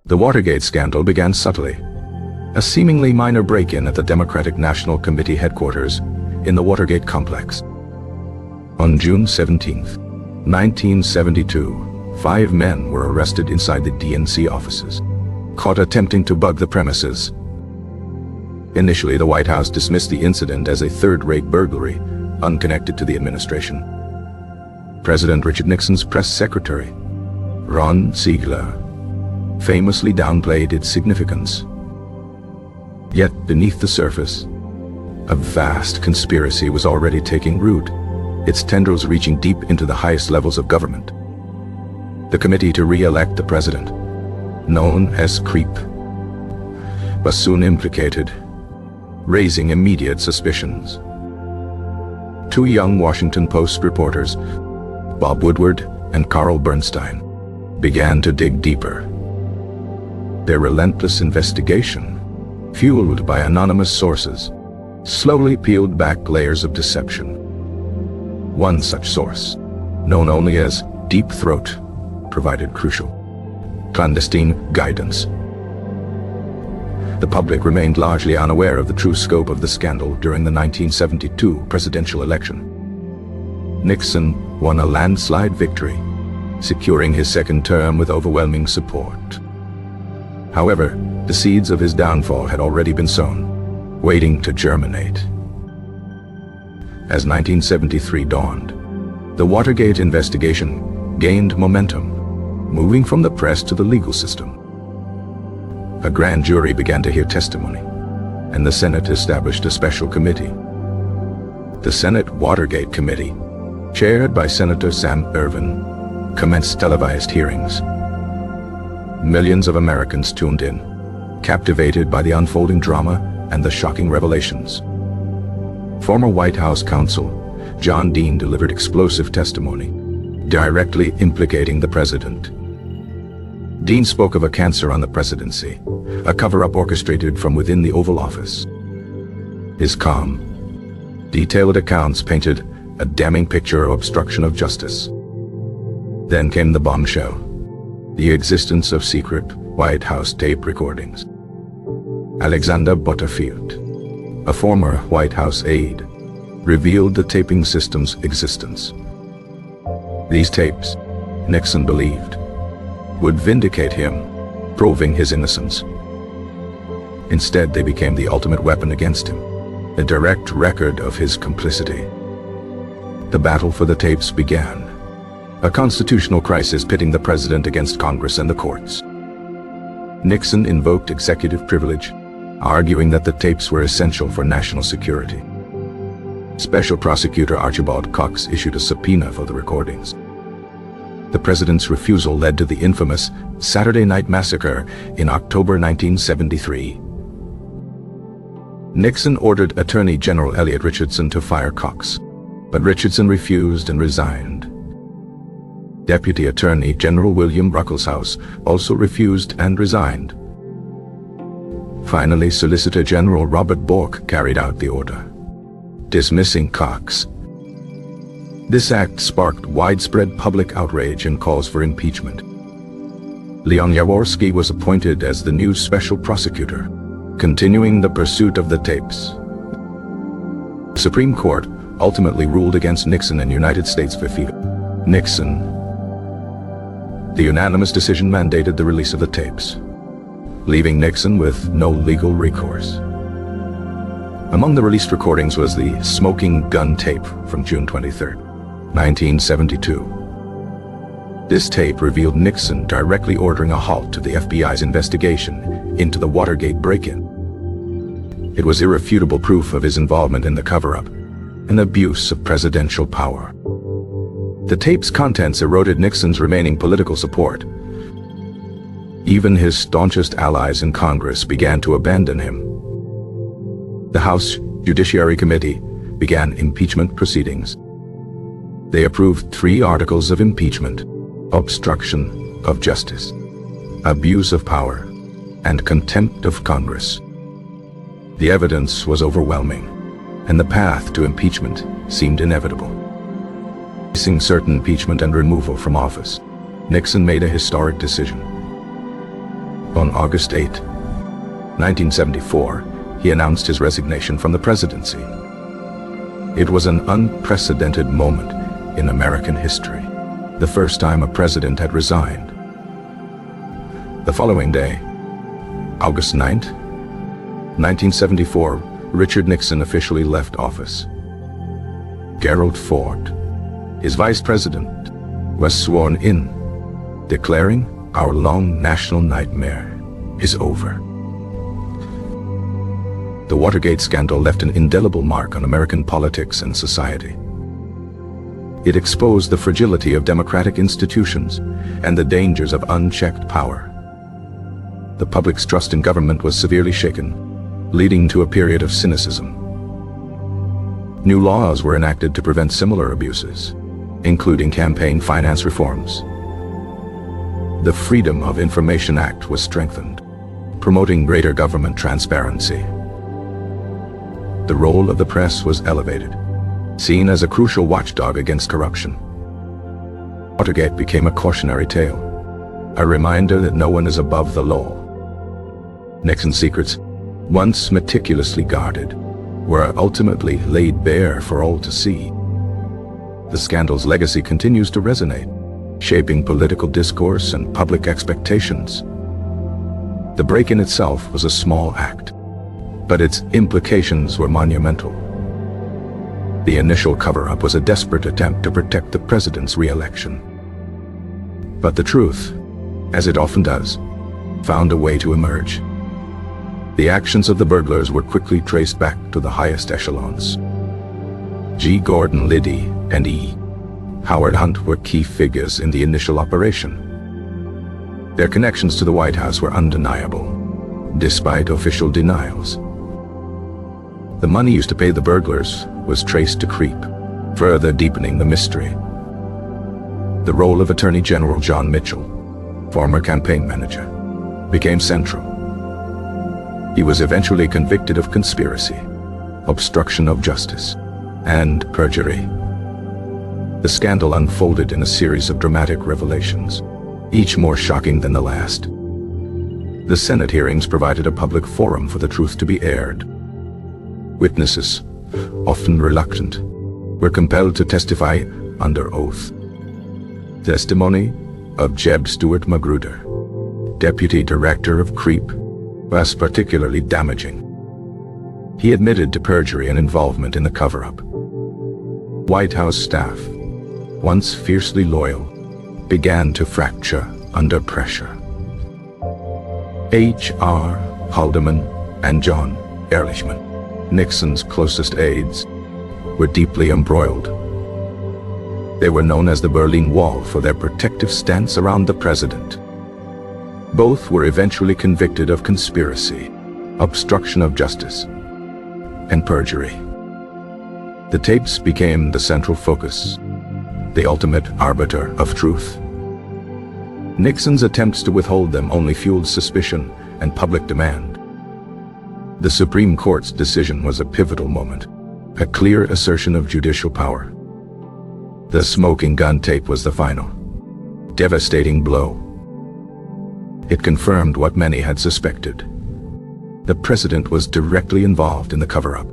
The Watergate scandal began subtly, a seemingly minor break-in at the Democratic National Committee headquarters in the Watergate complex. On June 17, 1972, 5 men were arrested inside the DNC offices, caught attempting to bug the premises. Initially, the White House dismissed the incident as a third-rate burglary, unconnected to the administration. President Richard Nixon's press secretary, Ron Ziegler, famously downplayed its significance. Yet beneath the surface, a vast conspiracy was already taking root, its tendrils reaching deep into the highest levels of government. The committee to re-elect the president, known as CREEP, was soon implicated, raising immediate suspicions. 2 young Washington Post reporters, Bob Woodward and Carl Bernstein, began to dig deeper. Their relentless investigation, fueled by anonymous sources, slowly peeled back layers of deception. One such source, known only as Deep Throat, provided crucial, clandestine guidance. The public remained largely unaware of the true scope of the scandal during the 1972 presidential election. Nixon won a landslide victory, securing his second term with overwhelming support. However, the seeds of his downfall had already been sown, waiting to germinate. As 1973 dawned, the Watergate investigation gained momentum, moving from the press to the legal system. A grand jury began to hear testimony, and the Senate established a special committee. The Senate Watergate Committee, chaired by Senator Sam Ervin, commenced televised hearings. Millions of Americans tuned in, captivated by the unfolding drama and the shocking revelations. Former White House counsel John Dean delivered explosive testimony, directly implicating the president. Dean spoke of a cancer on the presidency, a cover-up orchestrated from within the Oval Office. His calm, detailed accounts painted a damning picture of obstruction of justice. Then came the bombshell, the existence of secret White House tape recordings. Alexander Butterfield, a former White House aide, revealed the taping system's existence. These tapes, Nixon believed, would vindicate him, proving his innocence. Instead, they became the ultimate weapon against him, a direct record of his complicity. The battle for the tapes began, a constitutional crisis pitting the president against Congress and the courts. Nixon invoked executive privilege, arguing that the tapes were essential for national security. Special Prosecutor Archibald Cox issued a subpoena for the recordings. The president's refusal led to the infamous Saturday Night Massacre in October 1973. Nixon ordered Attorney General Elliot Richardson to fire Cox, but Richardson refused and resigned. Deputy Attorney General William Ruckelshaus also refused and resigned. Finally, Solicitor General Robert Bork carried out the order, dismissing Cox. This act sparked widespread public outrage and calls for impeachment. Leon Jaworski was appointed as the new special prosecutor, continuing the pursuit of the tapes. The Supreme Court ultimately ruled against Nixon and United States v. Nixon. The unanimous decision mandated the release of the tapes, leaving Nixon with no legal recourse. Among the released recordings was the smoking gun tape from June 23, 1972. This tape revealed Nixon directly ordering a halt to the FBI's investigation into the Watergate break-in. It was irrefutable proof of his involvement in the cover-up, an abuse of presidential power. The tape's contents eroded Nixon's remaining political support. Even his staunchest allies in Congress began to abandon him. The House Judiciary Committee began impeachment proceedings. They approved 3 articles of impeachment: obstruction of justice, abuse of power, and contempt of Congress. The evidence was overwhelming, and the path to impeachment seemed inevitable. Facing certain impeachment and removal from office, Nixon made a historic decision. On August 8, 1974, he announced his resignation from the presidency. It was an unprecedented moment in American history, the first time a president had resigned. The following day, August 9, 1974, Richard Nixon officially left office. Gerald Ford, his vice president, was sworn in, declaring our long national nightmare is over. The Watergate scandal left an indelible mark on American politics and society. It exposed the fragility of democratic institutions and the dangers of unchecked power. The public's trust in government was severely shaken, leading to a period of cynicism. New laws were enacted to prevent similar abuses, including campaign finance reforms. The Freedom of Information Act was strengthened, promoting greater government transparency. The role of the press was elevated, seen as a crucial watchdog against corruption. Watergate became a cautionary tale, a reminder that no one is above the law. Nixon's secrets, once meticulously guarded, were ultimately laid bare for all to see. The scandal's legacy continues to resonate, shaping political discourse and public expectations. The break-in itself was a small act, but its implications were monumental. The initial cover-up was a desperate attempt to protect the president's re-election. But the truth, as it often does, found a way to emerge. The actions of the burglars were quickly traced back to the highest echelons. G. Gordon Liddy and E. Howard Hunt were key figures in the initial operation. Their connections to the White House were undeniable, despite official denials. The money used to pay the burglars was traced to creep, further deepening the mystery. The role of Attorney General John Mitchell, former campaign manager, became central. He was eventually convicted of conspiracy, obstruction of justice, and perjury. The scandal unfolded in a series of dramatic revelations, each more shocking than the last. The Senate hearings provided a public forum for the truth to be aired. Witnesses, often reluctant, were compelled to testify under oath. Testimony of Jeb Stuart Magruder, Deputy Director of CREEP, was particularly damaging. He admitted to perjury and involvement in the cover-up. White House staff, once fiercely loyal, began to fracture under pressure. H.R. Haldeman and John Ehrlichman, Nixon's closest aides, were deeply embroiled. They were known as the Berlin Wall for their protective stance around the president. Both were eventually convicted of conspiracy, obstruction of justice, and perjury. The tapes became the central focus, the ultimate arbiter of truth. Nixon's attempts to withhold them only fueled suspicion and public demand. The Supreme Court's decision was a pivotal moment, a clear assertion of judicial power. The smoking gun tape was the final, devastating blow. It confirmed what many had suspected. The president was directly involved in the cover-up.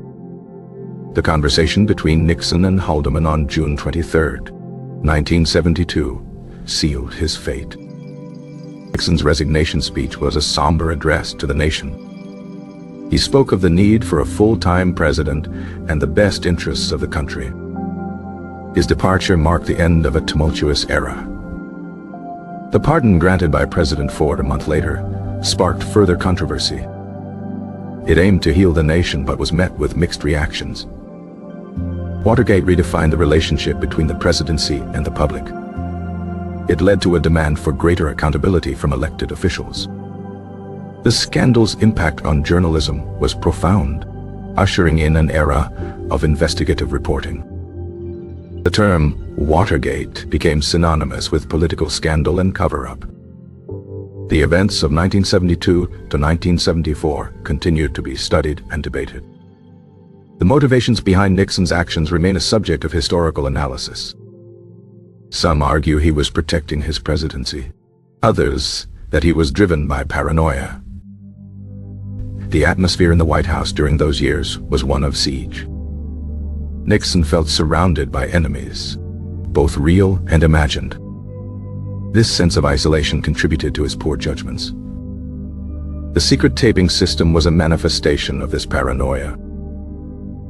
The conversation between Nixon and Haldeman on June 23, 1972, sealed his fate. Nixon's resignation speech was a somber address to the nation. He spoke of the need for a full-time president and the best interests of the country. His departure marked the end of a tumultuous era. The pardon granted by President Ford a month later sparked further controversy. It aimed to heal the nation but was met with mixed reactions. Watergate redefined the relationship between the presidency and the public. It led to a demand for greater accountability from elected officials. The scandal's impact on journalism was profound, ushering in an era of investigative reporting. The term Watergate became synonymous with political scandal and cover-up. The events of 1972 to 1974 continued to be studied and debated. The motivations behind Nixon's actions remain a subject of historical analysis. Some argue he was protecting his presidency. Others, that he was driven by paranoia. The atmosphere in the White House during those years was one of siege. Nixon felt surrounded by enemies, both real and imagined. This sense of isolation contributed to his poor judgments. The secret taping system was a manifestation of this paranoia.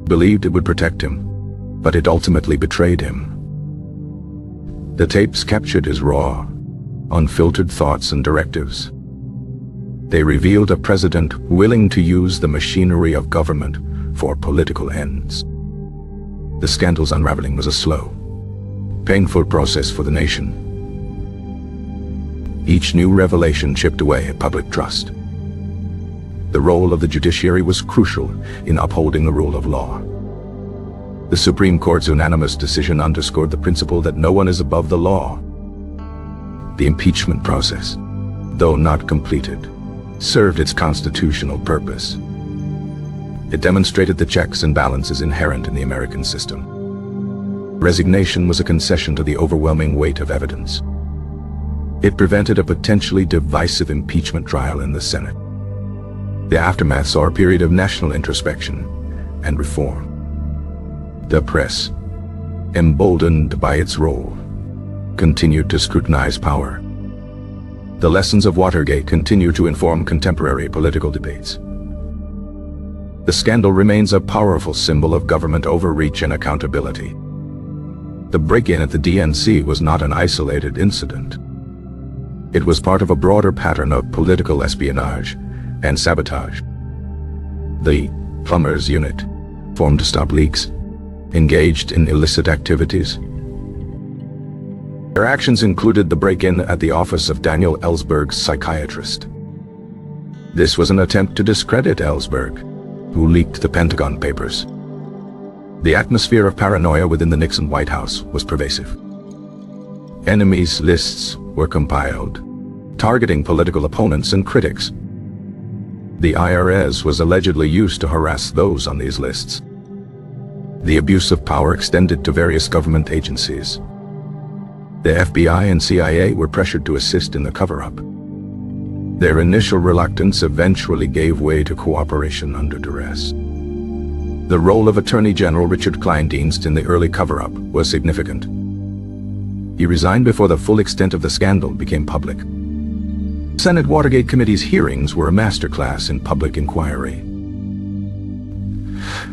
Believed it would protect him, but it ultimately betrayed him. The tapes captured his raw, unfiltered thoughts and directives. They revealed a president willing to use the machinery of government for political ends. The scandal's unraveling was a slow, painful process for the nation. Each new revelation chipped away at public trust. The role of the judiciary was crucial in upholding the rule of law. The Supreme Court's unanimous decision underscored the principle that no one is above the law. The impeachment process, though not completed, served its constitutional purpose. It demonstrated the checks and balances inherent in the American system. Resignation was a concession to the overwhelming weight of evidence. It prevented a potentially divisive impeachment trial in the Senate. The aftermath saw a period of national introspection and reform. The press, emboldened by its role, continued to scrutinize power. The lessons of Watergate continue to inform contemporary political debates. The scandal remains a powerful symbol of government overreach and accountability. The break-in at the DNC was not an isolated incident. It was part of a broader pattern of political espionage and sabotage. The Plumbers Unit, formed to stop leaks, engaged in illicit activities. Their actions included the break-in at the office of Daniel Ellsberg's psychiatrist. This was an attempt to discredit Ellsberg, who leaked the Pentagon Papers. The atmosphere of paranoia within the Nixon White House was pervasive. Enemies lists were compiled, targeting political opponents and critics. The IRS was allegedly used to harass those on these lists. The abuse of power extended to various government agencies. The FBI and CIA were pressured to assist in the cover-up. Their initial reluctance eventually gave way to cooperation under duress. The role of Attorney General Richard Kleindienst in the early cover-up was significant. He resigned before the full extent of the scandal became public. Senate Watergate Committee's hearings were a masterclass in public inquiry.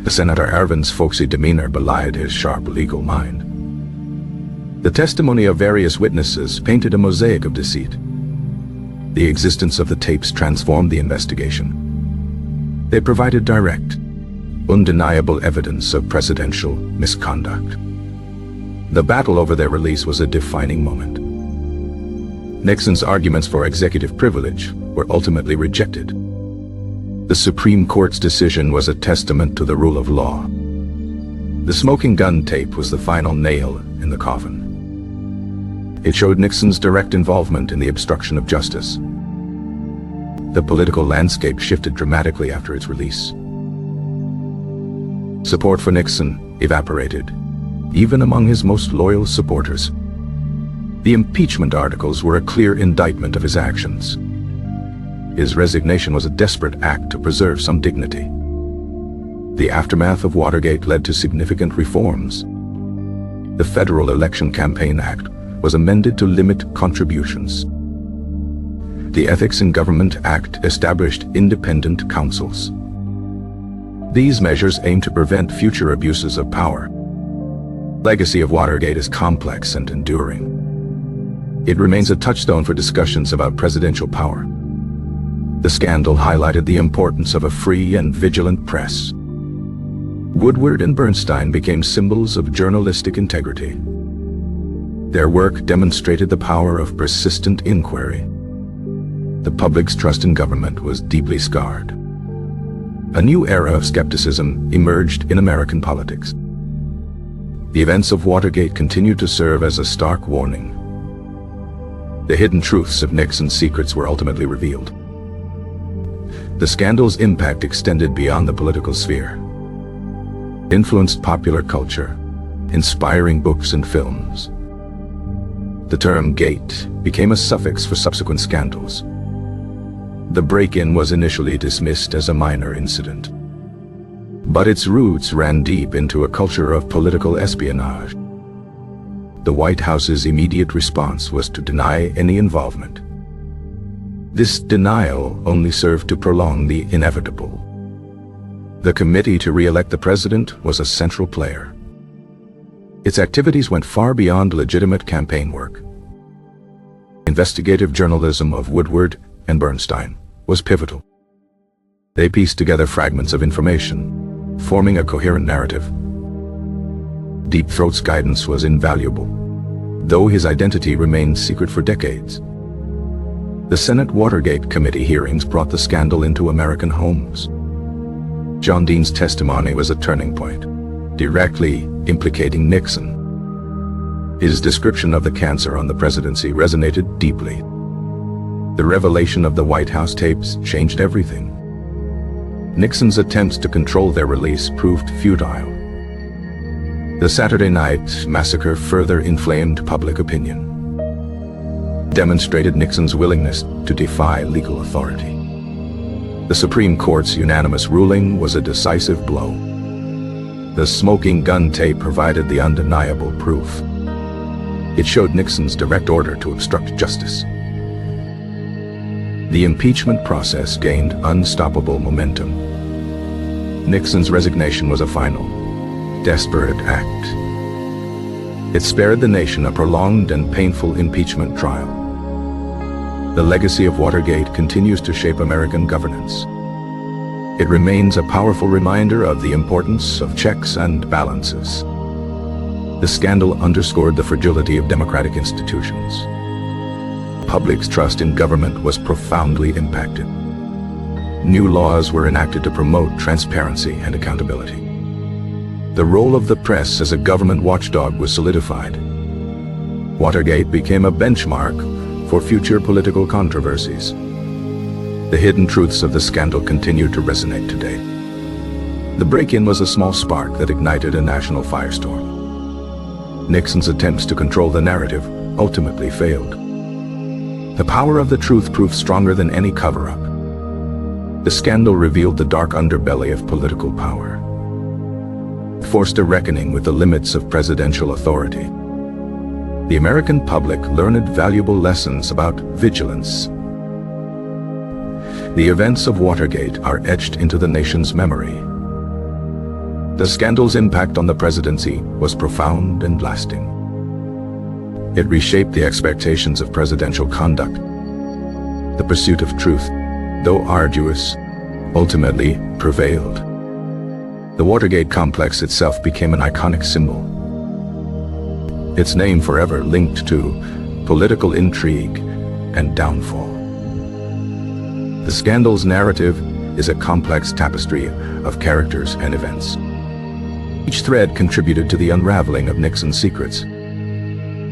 The Senator Ervin's folksy demeanor belied his sharp legal mind. The testimony of various witnesses painted a mosaic of deceit. The existence of the tapes transformed the investigation. They provided direct, undeniable evidence of presidential misconduct. The battle over their release was a defining moment. Nixon's arguments for executive privilege were ultimately rejected. The Supreme Court's decision was a testament to the rule of law. The smoking gun tape was the final nail in the coffin. It showed Nixon's direct involvement in the obstruction of justice. The political landscape shifted dramatically after its release. Support for Nixon evaporated, even among his most loyal supporters. The impeachment articles were a clear indictment of his actions. His resignation was a desperate act to preserve some dignity. The aftermath of Watergate led to significant reforms. The Federal Election Campaign Act was amended to limit contributions. The Ethics in Government Act established independent counsels. These measures aim to prevent future abuses of power. The legacy of Watergate is complex and enduring. It remains a touchstone for discussions about presidential power. The scandal highlighted the importance of a free and vigilant press. Woodward and Bernstein became symbols of journalistic integrity. Their work demonstrated the power of persistent inquiry. The public's trust in government was deeply scarred. A new era of skepticism emerged in American politics. The events of Watergate continued to serve as a stark warning. The hidden truths of Nixon's secrets were ultimately revealed. The scandal's impact extended beyond the political sphere, influenced popular culture, inspiring books and films. The term "gate" became a suffix for subsequent scandals. The break-in was initially dismissed as a minor incident, but its roots ran deep into a culture of political espionage. The White House's immediate response was to deny any involvement. This denial only served to prolong the inevitable. The committee to re-elect the president was a central player. Its activities went far beyond legitimate campaign work. Investigative journalism of Woodward and Bernstein was pivotal. They pieced together fragments of information, forming a coherent narrative. Deep Throat's guidance was invaluable, though his identity remained secret for decades. The Senate Watergate Committee hearings brought the scandal into American homes. John Dean's testimony was a turning point, directly implicating Nixon. His description of the cancer on the presidency resonated deeply. The revelation of the White House tapes changed everything. Nixon's attempts to control their release proved futile. The Saturday night massacre further inflamed public opinion, demonstrated Nixon's willingness to defy legal authority. The Supreme Court's unanimous ruling was a decisive blow. The smoking gun tape provided the undeniable proof. It showed Nixon's direct order to obstruct justice. The impeachment process gained unstoppable momentum. Nixon's resignation was a final, desperate act. It spared the nation a prolonged and painful impeachment trial. The legacy of Watergate continues to shape American governance. It remains a powerful reminder of the importance of checks and balances. The scandal underscored the fragility of democratic institutions. Public's trust in government was profoundly impacted. New laws were enacted to promote transparency and accountability. The role of the press as a government watchdog was solidified. Watergate became a benchmark for future political controversies. The hidden truths of the scandal continue to resonate today. The break-in was a small spark that ignited a national firestorm. Nixon's attempts to control the narrative ultimately failed. The power of the truth proved stronger than any cover-up. The scandal revealed the dark underbelly of political power, forced a reckoning with the limits of presidential authority. The American public learned valuable lessons about vigilance. The events of Watergate are etched into the nation's memory. The scandal's impact on the presidency was profound and lasting. It reshaped the expectations of presidential conduct. The pursuit of truth, though arduous, ultimately prevailed. The Watergate complex itself became an iconic symbol, its name forever linked to political intrigue and downfall. The scandal's narrative is a complex tapestry of characters and events. Each thread contributed to the unraveling of Nixon's secrets.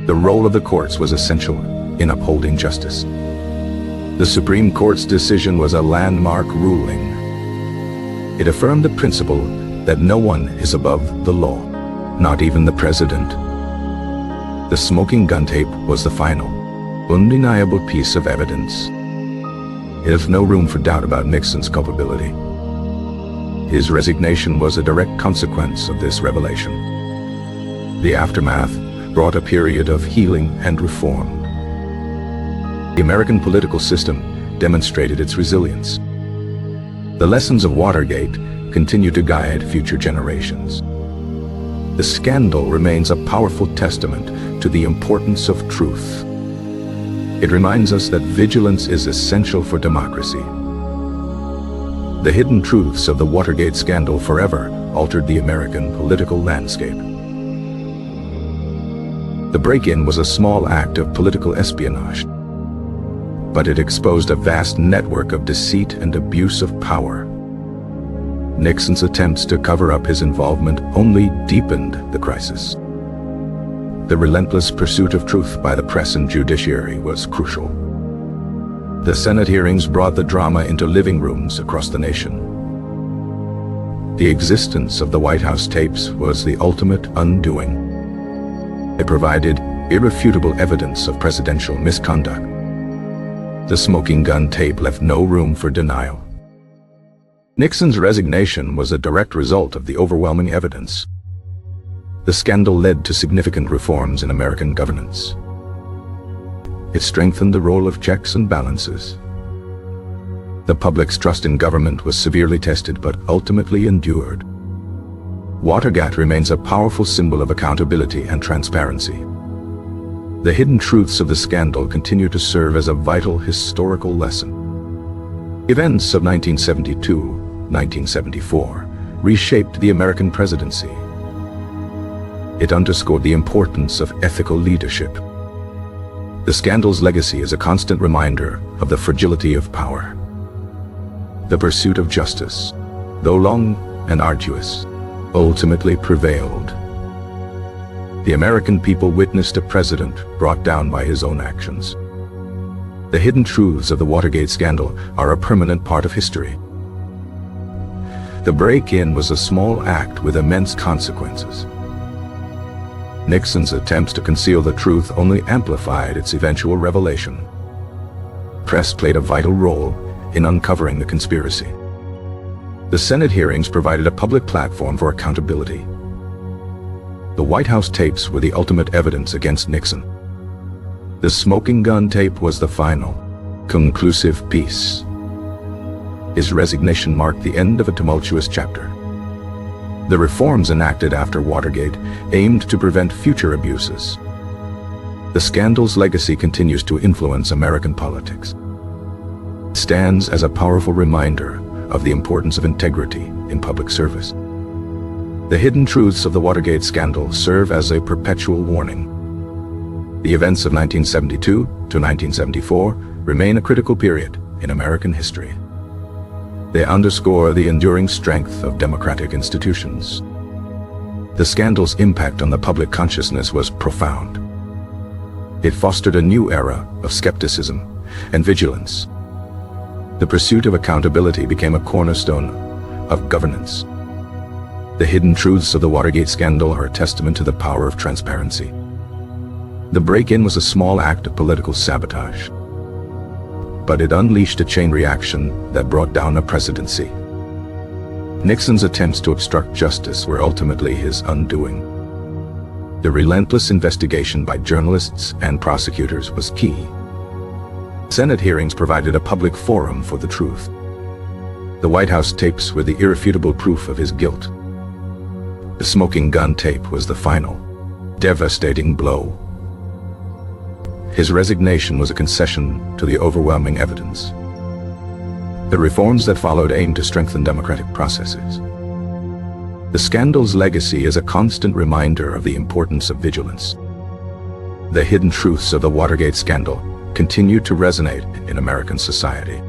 The role of the courts was essential in upholding justice. The Supreme Court's decision was a landmark ruling. It affirmed the principle that no one is above the law, not even the president. The smoking gun tape was the final, undeniable piece of evidence. It left no room for doubt about Nixon's culpability. His resignation was a direct consequence of this revelation. The aftermath brought a period of healing and reform. The American political system demonstrated its resilience. The lessons of Watergate continue to guide future generations. The scandal remains a powerful testament to the importance of truth. It reminds us that vigilance is essential for democracy. The hidden truths of the Watergate scandal forever altered the American political landscape. The break-in was a small act of political espionage, but it exposed a vast network of deceit and abuse of power. Nixon's attempts to cover up his involvement only deepened the crisis. The relentless pursuit of truth by the press and judiciary was crucial. The Senate hearings brought the drama into living rooms across the nation. The existence of the White House tapes was the ultimate undoing. It provided irrefutable evidence of presidential misconduct. The smoking gun tape left no room for denial. Nixon's resignation was a direct result of the overwhelming evidence. The scandal led to significant reforms in American governance. It strengthened the role of checks and balances. The public's trust in government was severely tested but ultimately endured. Watergate remains a powerful symbol of accountability and transparency. The hidden truths of the scandal continue to serve as a vital historical lesson. Events of 1972-1974 reshaped the American presidency. It underscored the importance of ethical leadership. The scandal's legacy is a constant reminder of the fragility of power. The pursuit of justice, though long and arduous, ultimately prevailed. The American people witnessed a president brought down by his own actions. The hidden truths of the Watergate scandal are a permanent part of history. The break-in was a small act with immense consequences. Nixon's attempts to conceal the truth only amplified its eventual revelation. Press played a vital role in uncovering the conspiracy. The Senate hearings provided a public platform for accountability. The White House tapes were the ultimate evidence against Nixon. The smoking gun tape was the final, conclusive piece. His resignation marked the end of a tumultuous chapter. The reforms enacted after Watergate aimed to prevent future abuses. The scandal's legacy continues to influence American politics. It stands as a powerful reminder of the importance of integrity in public service. The hidden truths of the Watergate scandal serve as a perpetual warning. The events of 1972 to 1974 remain a critical period in American history. They underscore the enduring strength of democratic institutions. The scandal's impact on the public consciousness was profound. It fostered a new era of skepticism and vigilance. The pursuit of accountability became a cornerstone of governance. The hidden truths of the Watergate scandal are a testament to the power of transparency. The break-in was a small act of political sabotage, but it unleashed a chain reaction that brought down a presidency. Nixon's attempts to obstruct justice were ultimately his undoing. The relentless investigation by journalists and prosecutors was key. Senate hearings provided a public forum for the truth. The White House tapes were the irrefutable proof of his guilt. The smoking gun tape was the final, devastating blow. His resignation was a concession to the overwhelming evidence. The reforms that followed aimed to strengthen democratic processes. The scandal's legacy is a constant reminder of the importance of vigilance. The hidden truths of the Watergate scandal continue to resonate in American society.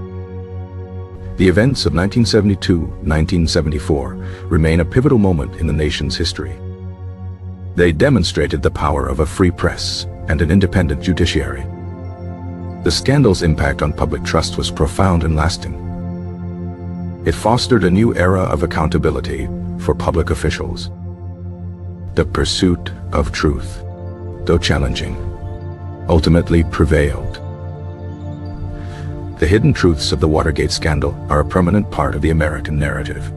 The events of 1972-1974 remain a pivotal moment in the nation's history. They demonstrated the power of a free press and an independent judiciary. The scandal's impact on public trust was profound and lasting. It fostered a new era of accountability for public officials. The pursuit of truth, though challenging, ultimately prevailed. The hidden truths of the Watergate scandal are a permanent part of the American narrative.